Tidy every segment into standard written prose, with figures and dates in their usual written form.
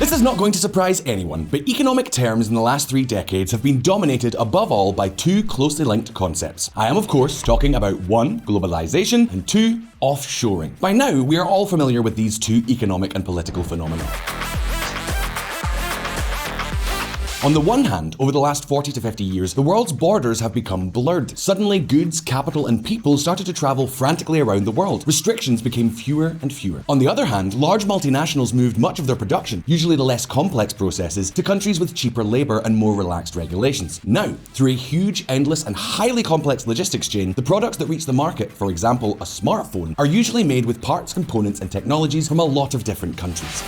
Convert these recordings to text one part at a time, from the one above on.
This is not going to surprise anyone, but economic terms in the last 3 decades have been dominated above all by 2 closely linked concepts. I am, of course, talking about 1. Globalization, and 2. Offshoring. By now, we are all familiar with these 2 economic and political phenomena. On the one hand, over the last 40 to 50 years, the world's borders have become blurred. Suddenly, goods, capital, and people started to travel frantically around the world. Restrictions became fewer and fewer. On the other hand, large multinationals moved much of their production, usually the less complex processes, to countries with cheaper labor and more relaxed regulations. Now, through a huge, endless, and highly complex logistics chain, the products that reach the market, for example, a smartphone, are usually made with parts, components, and technologies from a lot of different countries.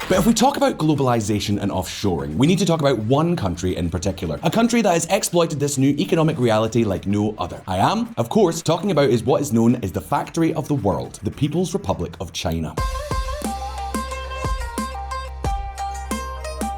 But if we talk about globalization and offshoring, we need to talk about one country in particular, a country that has exploited this new economic reality like no other. I am, of course, talking about what is known as the factory of the world, the People's Republic of China.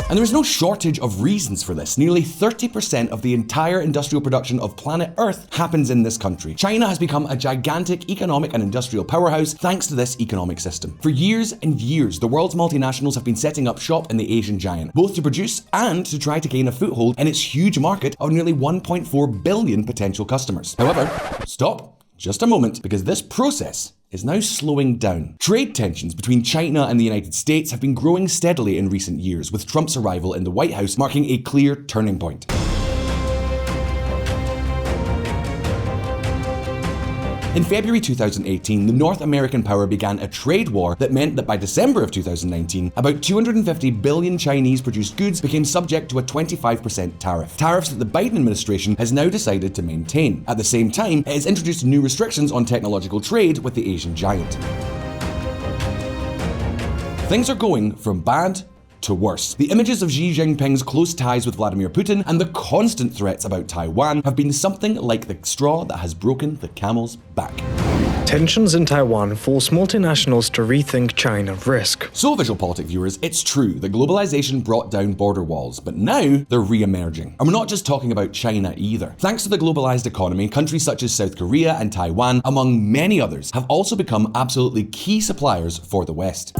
And there is no shortage of reasons for this. Nearly 30% of the entire industrial production of planet Earth happens in this country. China has become a gigantic economic and industrial powerhouse thanks to this economic system. For years and years, the world's multinationals have been setting up shop in the Asian giant, both to produce and to try to gain a foothold in its huge market of nearly 1.4 billion potential customers. However, stop just a moment, because this process is now slowing down. Trade tensions between China and the United States have been growing steadily in recent years, with Trump's arrival in the White House marking a clear turning point. In February 2018, the North American power began a trade war that meant that by December of 2019, about 250 billion Chinese-produced goods became subject to a 25% tariff. Tariffs that the Biden administration has now decided to maintain. At the same time, it has introduced new restrictions on technological trade with the Asian giant. Things are going from bad to worse. The images of Xi Jinping's close ties with Vladimir Putin and the constant threats about Taiwan have been something like the straw that has broken the camel's back. Tensions in Taiwan force multinationals to rethink China risk. So, VisualPolitik viewers, it's true that globalization brought down border walls, but now they're re-emerging. And we're not just talking about China either. Thanks to the globalized economy, countries such as South Korea and Taiwan, among many others, have also become absolutely key suppliers for the West.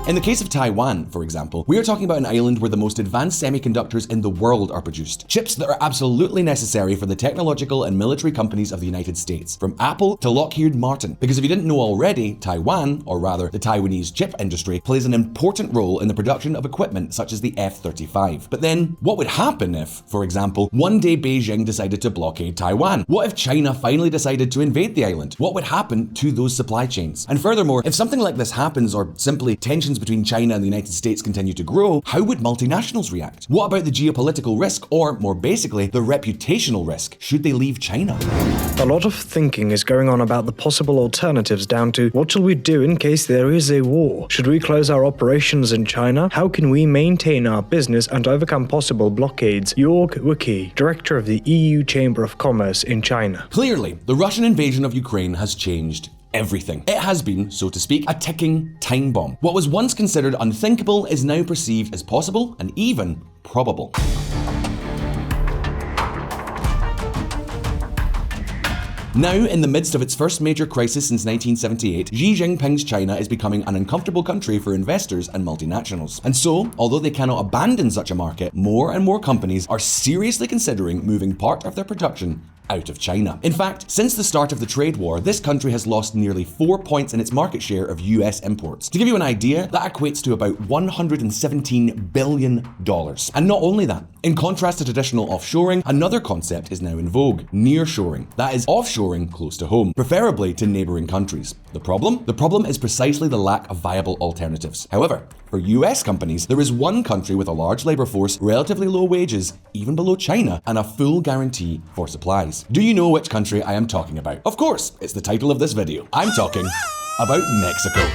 In the case of Taiwan, for example, we are talking about an island where the most advanced semiconductors in the world are produced. Chips that are absolutely necessary for the technological and military companies of the United States, from Apple to Lockheed Martin. Because if you didn't know already, Taiwan, or rather the Taiwanese chip industry, plays an important role in the production of equipment such as the F-35. But then, what would happen if, for example, one day Beijing decided to blockade Taiwan? What if China finally decided to invade the island? What would happen to those supply chains? And furthermore, if something like this happens, or simply tensions between China and the United States continue to grow, how would multinationals react? What about the geopolitical risk, or more basically, the reputational risk, should they leave China? A lot of thinking is going on about the possible alternatives, down to what shall we do in case there is a war? Should we close our operations in China? How can we maintain our business and overcome possible blockades? Jörg Wicki, director of the EU Chamber of Commerce in China. Clearly, the Russian invasion of Ukraine has changed everything. It has been, so to speak, a ticking time bomb. What was once considered unthinkable is now perceived as possible and even probable. Now, in the midst of its first major crisis since 1978, Xi Jinping's China is becoming an uncomfortable country for investors and multinationals. And so, although they cannot abandon such a market, more and more companies are seriously considering moving part of their production out of China. In fact, since the start of the trade war, this country has lost nearly 4 points in its market share of US imports. To give you an idea, that equates to about $117 billion. And not only that, in contrast to traditional offshoring, another concept is now in vogue: nearshoring. That is offshoring close to home, preferably to neighboring countries. The problem? The problem is precisely the lack of viable alternatives. However, for US companies, there is one country with a large labor force, relatively low wages, even below China, and a full guarantee for supplies. Do you know which country I am talking about? Of course, it's the title of this video. I'm talking about Mexico.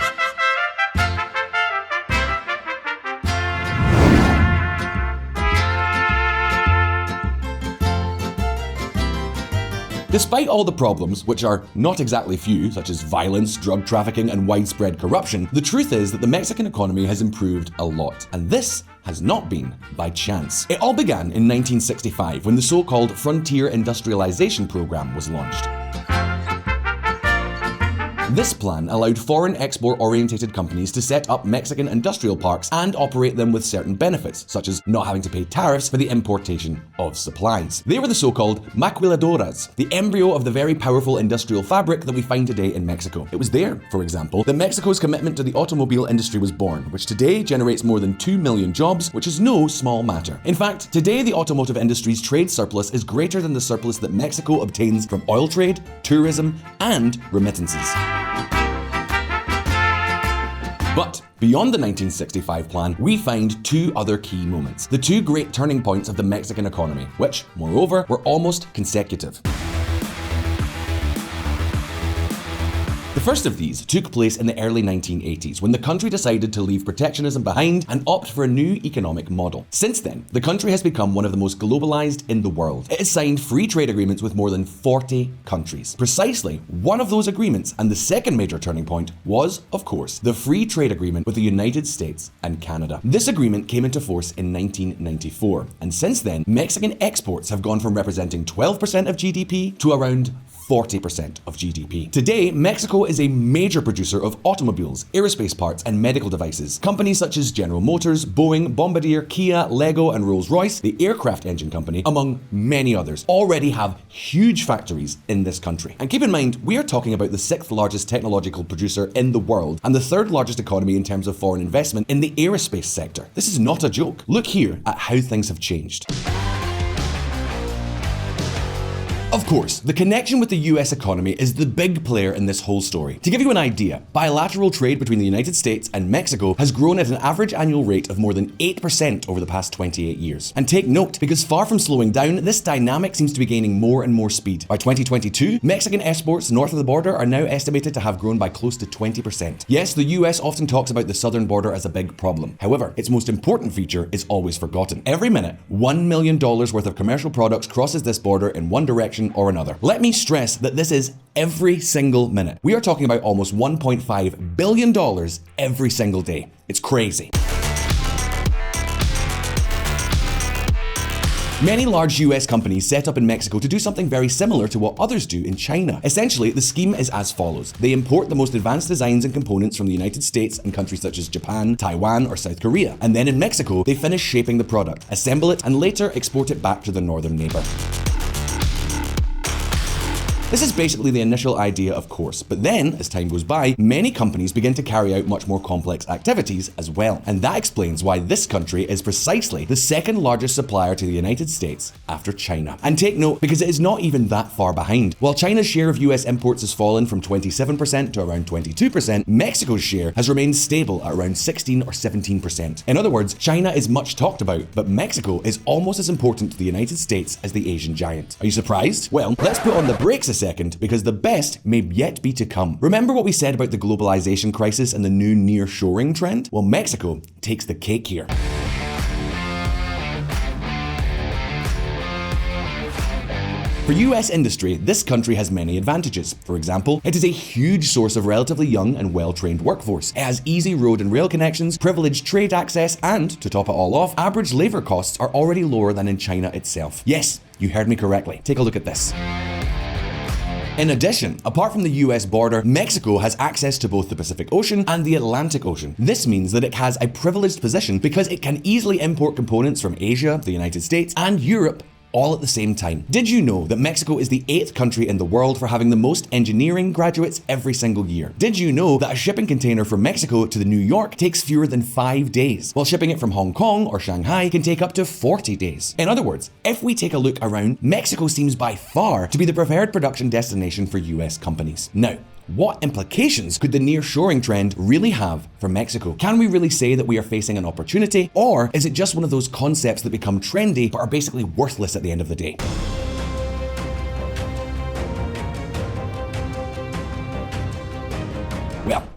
Despite all the problems, which are not exactly few, such as violence, drug trafficking, and widespread corruption, the truth is that the Mexican economy has improved a lot. And this has not been by chance. It all began in 1965 when the so-called Frontier Industrialization Program was launched. This plan allowed foreign export-orientated companies to set up Mexican industrial parks and operate them with certain benefits, such as not having to pay tariffs for the importation of supplies. They were the so-called maquiladoras, the embryo of the very powerful industrial fabric that we find today in Mexico. It was there, for example, that Mexico's commitment to the automobile industry was born, which today generates more than 2 million jobs, which is no small matter. In fact, today the automotive industry's trade surplus is greater than the surplus that Mexico obtains from oil trade, tourism, and remittances. But beyond the 1965 plan, we find two other key moments, the two great turning points of the Mexican economy, which, moreover, were almost consecutive. The first of these took place in the early 1980s when the country decided to leave protectionism behind and opt for a new economic model. Since then, the country has become one of the most globalized in the world. It has signed free trade agreements with more than 40 countries. Precisely one of those agreements, and the second major turning point, was, of course, the free trade agreement with the United States and Canada. This agreement came into force in 1994, and since then, Mexican exports have gone from representing 12% of GDP to around 40% of GDP. Today, Mexico is a major producer of automobiles, aerospace parts, and medical devices. Companies such as General Motors, Boeing, Bombardier, Kia, Lego, and Rolls-Royce, the aircraft engine company, among many others, already have huge factories in this country. And keep in mind, we are talking about the 6th largest technological producer in the world and the 3rd largest economy in terms of foreign investment in the aerospace sector. This is not a joke. Look here at how things have changed. Of course, the connection with the US economy is the big player in this whole story. To give you an idea, bilateral trade between the United States and Mexico has grown at an average annual rate of more than 8% over the past 28 years. And take note, because far from slowing down, this dynamic seems to be gaining more and more speed. By 2022, Mexican exports north of the border are now estimated to have grown by close to 20%. Yes, the US often talks about the southern border as a big problem. However, its most important feature is always forgotten. Every minute, $1 million worth of commercial products crosses this border in one direction or another. Let me stress that this is every single minute. We are talking about almost $1.5 billion every single day. It's crazy. Many large US companies set up in Mexico to do something very similar to what others do in China. Essentially, the scheme is as follows. They import the most advanced designs and components from the United States and countries such as Japan, Taiwan, or South Korea. And then in Mexico, they finish shaping the product, assemble it, and later export it back to their northern neighbor. This is basically the initial idea, of course, but then, as time goes by, many companies begin to carry out much more complex activities as well. And that explains why this country is precisely the 2nd largest supplier to the United States after China. And take note, because it is not even that far behind. While China's share of US imports has fallen from 27% to around 22%, Mexico's share has remained stable at around 16 or 17%. In other words, China is much talked about, but Mexico is almost as important to the United States as the Asian giant. Are you surprised? Well, let's put on the brakes a second, because the best may yet be to come. Remember what we said about the globalization crisis and the new nearshoring trend? Well, Mexico takes the cake here. For US industry, this country has many advantages. For example, it is a huge source of relatively young and well-trained workforce. It has easy road and rail connections, privileged trade access, and, to top it all off, average labor costs are already lower than in China itself. Yes, you heard me correctly. Take a look at this. In addition, apart from the US border, Mexico has access to both the Pacific Ocean and the Atlantic Ocean. This means that it has a privileged position because it can easily import components from Asia, the United States, and Europe all at the same time. Did you know that Mexico is the 8th country in the world for having the most engineering graduates every single year? Did you know that a shipping container from Mexico to New York takes fewer than 5 days, while shipping it from Hong Kong or Shanghai can take up to 40 days? In other words, if we take a look around, Mexico seems by far to be the preferred production destination for US companies. Now, what implications could the nearshoring trend really have for Mexico? Can we really say that we are facing an opportunity, or is it just one of those concepts that become trendy but are basically worthless at the end of the day? Well,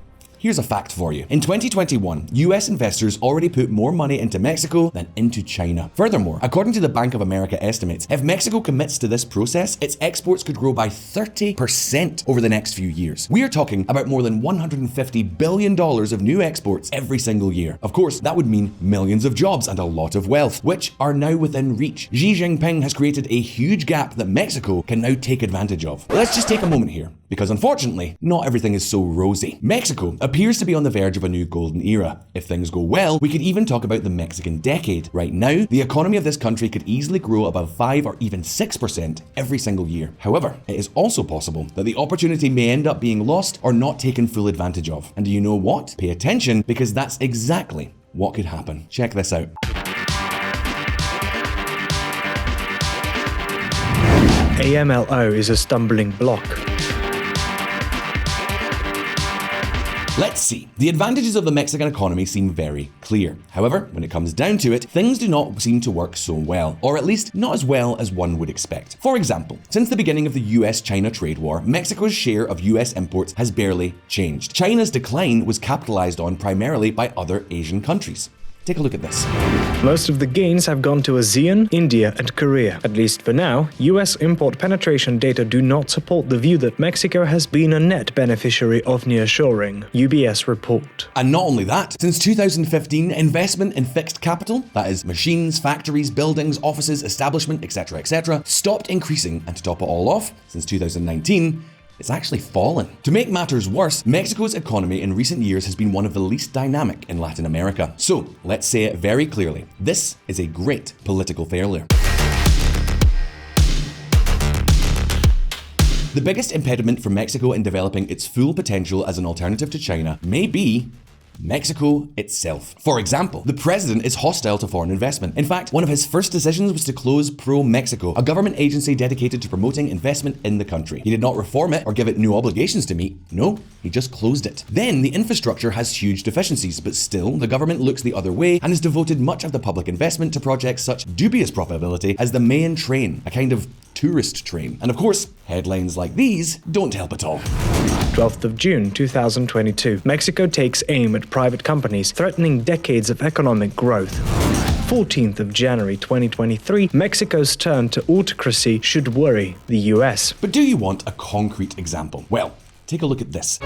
Here's a fact for you. In 2021, US investors already put more money into Mexico than into China. Furthermore, according to the Bank of America estimates, if Mexico commits to this process, its exports could grow by 30% over the next few years. We are talking about more than $150 billion of new exports every single year. Of course, that would mean millions of jobs and a lot of wealth, which are now within reach. Xi Jinping has created a huge gap that Mexico can now take advantage of. Let's just take a moment here, because unfortunately, not everything is so rosy. Mexico appears to be on the verge of a new golden era. If things go well, we could even talk about the Mexican decade. Right now, the economy of this country could easily grow above 5 or even 6% every single year. However, it is also possible that the opportunity may end up being lost or not taken full advantage of. And do you know what? Pay attention, because that's exactly what could happen. Check this out. AMLO is a stumbling block. Let's see. The advantages of the Mexican economy seem very clear. However, when it comes down to it, things do not seem to work so well, or at least not as well as one would expect. For example, since the beginning of the US-China trade war, Mexico's share of US imports has barely changed. China's decline was capitalized on primarily by other Asian countries. Take a look at this. Most of the gains have gone to ASEAN, India, and Korea. At least for now, US import penetration data do not support the view that Mexico has been a net beneficiary of nearshoring. UBS report. And not only that, since 2015, investment in fixed capital, that is machines, factories, buildings, offices, establishment, etc., stopped increasing, and to top it all off, since 2019, it's actually fallen. To make matters worse, Mexico's economy in recent years has been one of the least dynamic in Latin America. So, let's say it very clearly. This is a great political failure. The biggest impediment for Mexico in developing its full potential as an alternative to China may be Mexico itself. For example, the president is hostile to foreign investment. In fact, one of his first decisions was to close Pro-Mexico, a government agency dedicated to promoting investment in the country. He did not reform it or give it new obligations to meet. No, he just closed it. Then, the infrastructure has huge deficiencies, but still, the government looks the other way and has devoted much of the public investment to projects such dubious profitability as the main train, a kind of tourist train. And of course, headlines like these don't help at all. 12th of June 2022, Mexico takes aim at private companies, threatening decades of economic growth. 14th of January 2023, Mexico's turn to autocracy should worry the US. But do you want a concrete example? Well, take a look at this.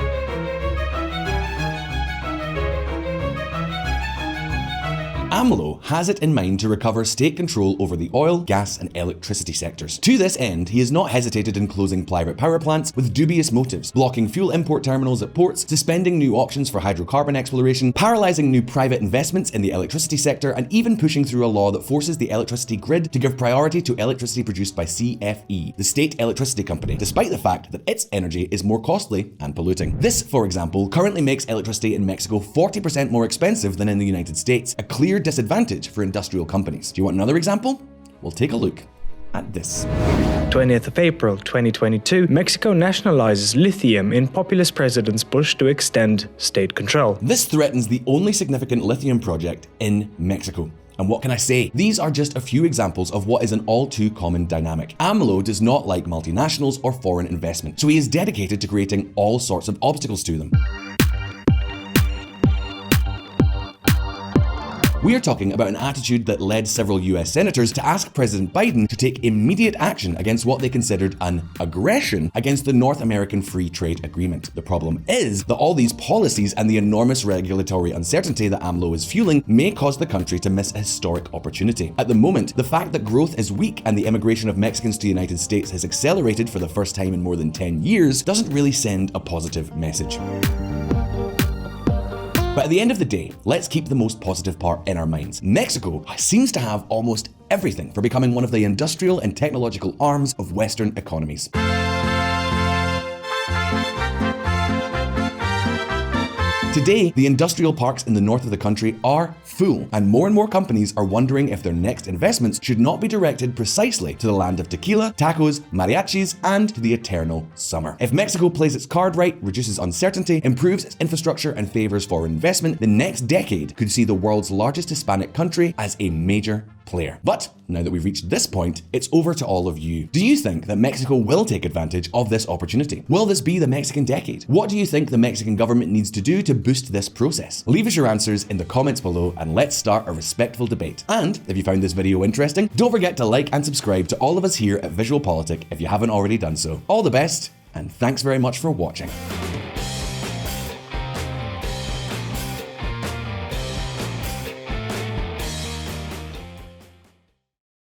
AMLO has it in mind to recover state control over the oil, gas, and electricity sectors. To this end, he has not hesitated in closing private power plants with dubious motives, blocking fuel import terminals at ports, suspending new auctions for hydrocarbon exploration, paralysing new private investments in the electricity sector, and even pushing through a law that forces the electricity grid to give priority to electricity produced by CFE, the state electricity company, despite the fact that its energy is more costly and polluting. This, for example, currently makes electricity in Mexico 40% more expensive than in the United States, a clear disadvantage for industrial companies. Do you want another example? Well, take a look at this. 20th of April 2022, Mexico nationalizes lithium in populist President Bush to extend state control. This threatens the only significant lithium project in Mexico. And what can I say? These are just a few examples of what is an all too common dynamic. AMLO does not like multinationals or foreign investment, so he is dedicated to creating all sorts of obstacles to them. We are talking about an attitude that led several US senators to ask President Biden to take immediate action against what they considered an aggression against the North American Free Trade Agreement. The problem is that all these policies and the enormous regulatory uncertainty that AMLO is fueling may cause the country to miss a historic opportunity. At the moment, the fact that growth is weak and the immigration of Mexicans to the United States has accelerated for the first time in more than 10 years doesn't really send a positive message. But at the end of the day, let's keep the most positive part in our minds. Mexico seems to have almost everything for becoming one of the industrial and technological arms of Western economies. Today, the industrial parks in the north of the country are full, and more companies are wondering if their next investments should not be directed precisely to the land of tequila, tacos, mariachis, and to the eternal summer. If Mexico plays its card right, reduces uncertainty, improves its infrastructure, and favors foreign investment, the next decade could see the world's largest Hispanic country as a major clear. But now that we've reached this point, it's over to all of you. Do you think that Mexico will take advantage of this opportunity? Will this be the Mexican decade? What do you think the Mexican government needs to do to boost this process? Leave us your answers in the comments below and let's start a respectful debate. And if you found this video interesting, don't forget to like and subscribe to all of us here at VisualPolitik if you haven't already done so. All the best, and thanks very much for watching.